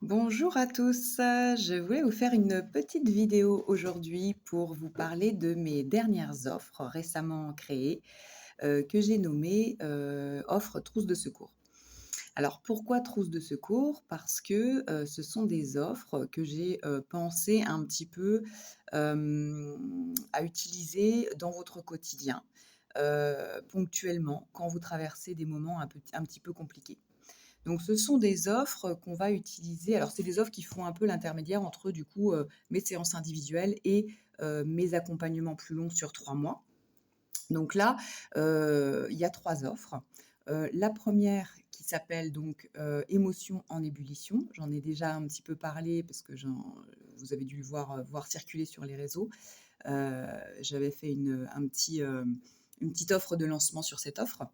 Bonjour à tous, je voulais vous faire une petite vidéo aujourd'hui pour vous parler de mes dernières offres récemment créées, que j'ai nommées, offres trousse de secours. Alors pourquoi trousse de secours? Parce que, ce sont des offres que j'ai, pensé un petit peu, à utiliser dans votre quotidien, ponctuellement, quand vous traversez des moments un petit peu compliqués. Donc ce sont des offres qu'on va utiliser, alors c'est des offres qui font un peu l'intermédiaire entre du coup, mes séances individuelles et mes accompagnements plus longs sur 3 mois. Donc là, il y a 3 offres. La première qui s'appelle donc, Émotions en ébullition. J'en ai déjà un petit peu parlé parce que vous avez dû le voir circuler sur les réseaux. J'avais fait une petite offre de lancement sur cette offre.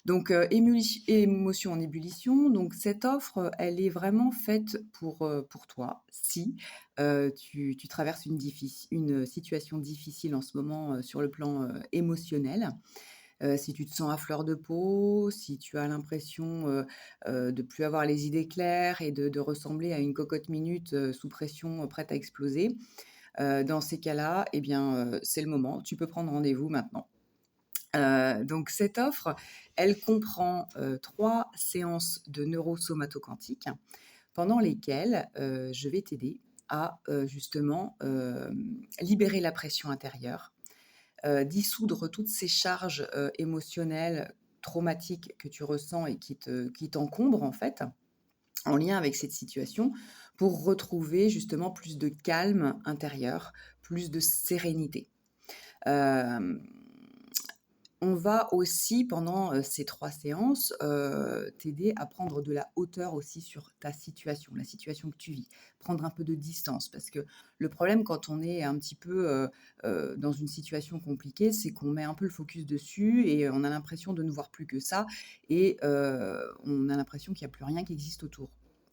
Donc, émotion en ébullition, donc cette offre, elle est vraiment faite pour toi. Si, tu traverses une situation difficile en ce moment, sur le plan, émotionnel, si tu te sens à fleur de peau, si tu as l'impression, de plus avoir les idées claires et de ressembler à une cocotte minute, sous pression, prête à exploser, dans ces cas-là, eh bien, c'est le moment. Tu peux prendre rendez-vous maintenant. Donc cette offre, elle comprend, 3 séances de neurosomatoquantique pendant lesquelles, je vais t'aider à, justement, libérer la pression intérieure, dissoudre toutes ces charges, émotionnelles, traumatiques que tu ressens et qui t'encombrent en fait, en lien avec cette situation, pour retrouver justement plus de calme intérieur, plus de sérénité. Hem On va aussi pendant, ces 3 séances, t'aider à prendre de la hauteur aussi sur ta situation, la situation que tu vis. Prendre un peu de distance parce que le problème quand on est un petit peu, dans une situation compliquée, c'est qu'on met un peu le focus dessus et on a l'impression de ne voir plus que ça et on a l'impression qu'il y a plus rien qui existe autour.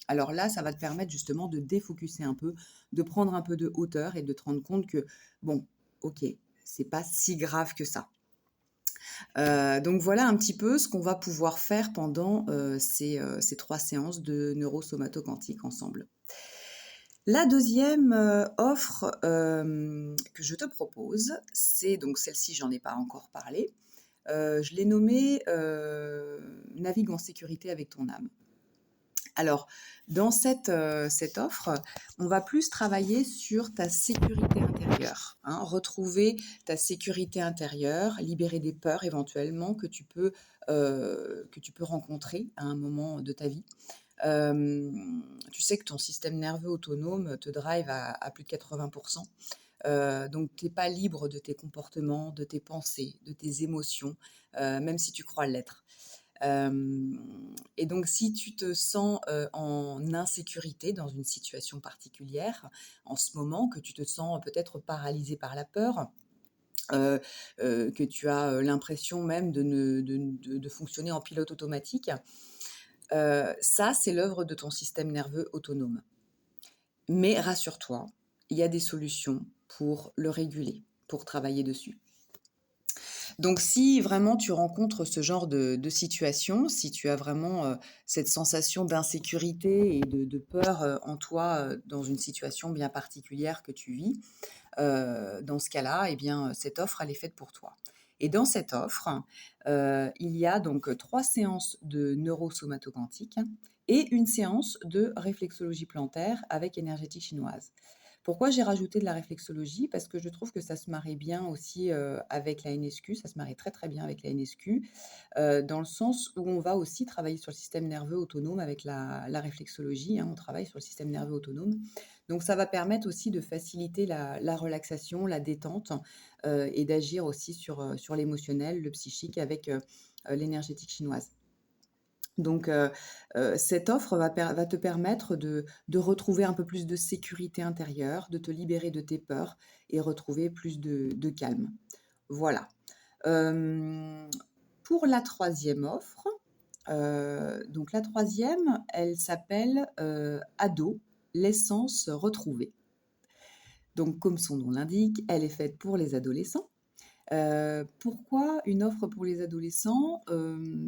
Alors là, ça va te permettre justement de défocuser un peu, de prendre un peu de hauteur et de te rendre compte que, bon, OK, c'est pas si grave que ça. Donc voilà un petit peu ce qu'on va pouvoir faire pendant, ces 3 séances de neurosomatoquantique ensemble. La deuxième offre, que je te propose, c'est donc celle-ci, j'en ai pas encore parlé, je l'ai nommée, «Navigue en sécurité avec ton âme». Alors, dans cette offre, on va plus travailler sur ta sécurité intérieure, hein. Retrouver ta sécurité intérieure, libérer des peurs éventuellement que tu peux rencontrer à un moment de ta vie. Tu sais que ton système nerveux autonome te drive à plus de 80. Donc tu es pas libre de tes comportements, de tes pensées, de tes émotions, même si tu crois l'être. Et donc si tu te sens, en insécurité dans une situation particulière, en ce moment, que tu te sens peut-être paralysé par la peur, heu que tu as, l'impression même de fonctionner en pilote automatique, ça, c'est l'œuvre de ton système nerveux autonome. Mais rassure-toi, il y a des solutions pour le réguler, pour travailler dessus. Donc si vraiment tu rencontres ce genre de situation, si tu as vraiment, cette sensation d'insécurité et de peur, en toi, dans une situation bien particulière que tu vis, dans ce cas-là, eh bien, cette offre, elle est faite pour toi. Et dans cette offre, il y a donc 3 séances de neurosomatoquantique et une séance de réflexologie plantaire avec énergétique chinoise. Pourquoi j'ai rajouté de la réflexologie? Parce que je trouve que ça se marie bien aussi, avec la NSQ, ça se marie très, très bien avec la NSQ, dans le sens où on va aussi travailler sur le système nerveux autonome avec la réflexologie, hein, on travaille sur le système nerveux autonome. Donc ça va permettre aussi de faciliter la relaxation, la détente, et d'agir aussi sur l'émotionnel, le psychique avec, l'énergétique chinoise. Donc cette offre va te permettre de retrouver un peu plus de sécurité intérieure, de te libérer de tes peurs et retrouver plus de calme. Voilà. Hem, pour la troisième offre, donc la troisième, elle s'appelle, Ado, l'essence retrouvée. Donc comme son nom l'indique, elle est faite pour les adolescents. Pourquoi une offre pour les adolescents?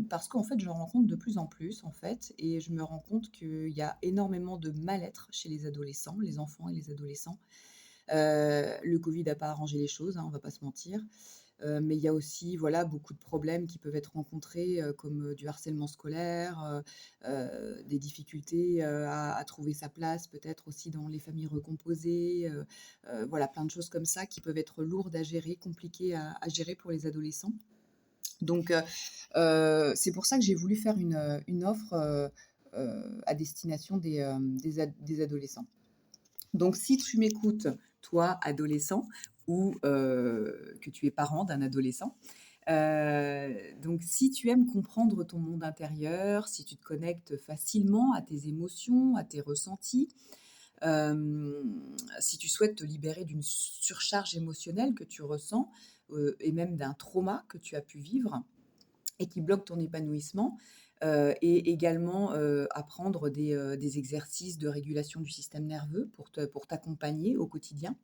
Parce qu'en fait, j'en rencontre de plus en plus, en fait, et je me rends compte qu'il y a énormément de mal-être chez les adolescents, les enfants et les adolescents. Le covid n'a pas arrangé les choses, hein, on va pas se mentir. Mais il y a aussi, voilà, beaucoup de problèmes qui peuvent être rencontrés, comme, du harcèlement scolaire, des difficultés, à trouver sa place, peut-être aussi dans les familles recomposées, voilà, plein de choses comme ça qui peuvent être lourdes à gérer, compliquées à gérer pour les adolescents. Donc, c'est pour ça que j'ai voulu faire une offre, à destination des adolescents. Donc si tu m'écoutes, toi, adolescent, ou que tu es parent d'un adolescent, donc si tu aimes comprendre ton monde intérieur, si tu te connectes facilement à tes émotions, à tes ressentis, si tu souhaites te libérer d'une surcharge émotionnelle que tu ressens, et même d'un trauma que tu as pu vivre et qui bloque ton épanouissement, et également, apprendre des exercices de régulation du système nerveux pour t'accompagner au quotidien,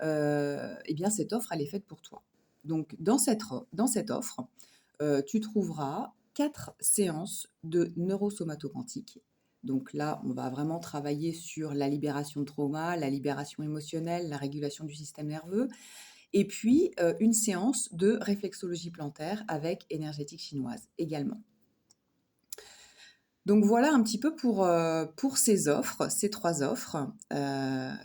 et bien cette offre, elle est faite pour toi. Donc dans cette offre, tu trouveras 4 séances de neurosomatoquantique. Donc là, on va vraiment travailler sur la libération de trauma, la libération émotionnelle, la régulation du système nerveux, et puis, une séance de réflexologie plantaire avec énergétique chinoise également. Donc voilà un petit peu pour ces offres, ces 3 offres.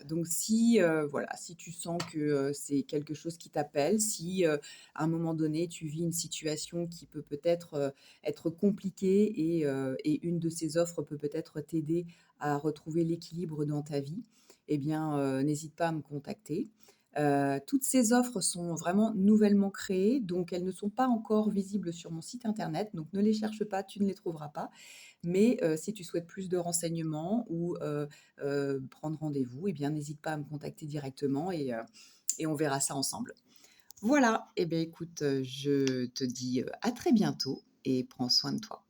Donc si, voilà, si tu sens que, c'est quelque chose qui t'appelle, si, à un moment donné, tu vis une situation qui peut peut-être, être compliquée, et une de ces offres peut peut-être t'aider à retrouver l'équilibre dans ta vie, eh bien, n'hésite pas à me contacter. Toutes ces offres sont vraiment nouvellement créées, donc elles ne sont pas encore visibles sur mon site internet, donc ne les cherche pas, tu ne les trouveras pas. Mais si tu souhaites plus de renseignements ou prendre rendez-vous, eh bien n'hésite pas à me contacter directement, et on verra ça ensemble. Voilà, eh bien écoute, je te dis, à très bientôt et prends soin de toi.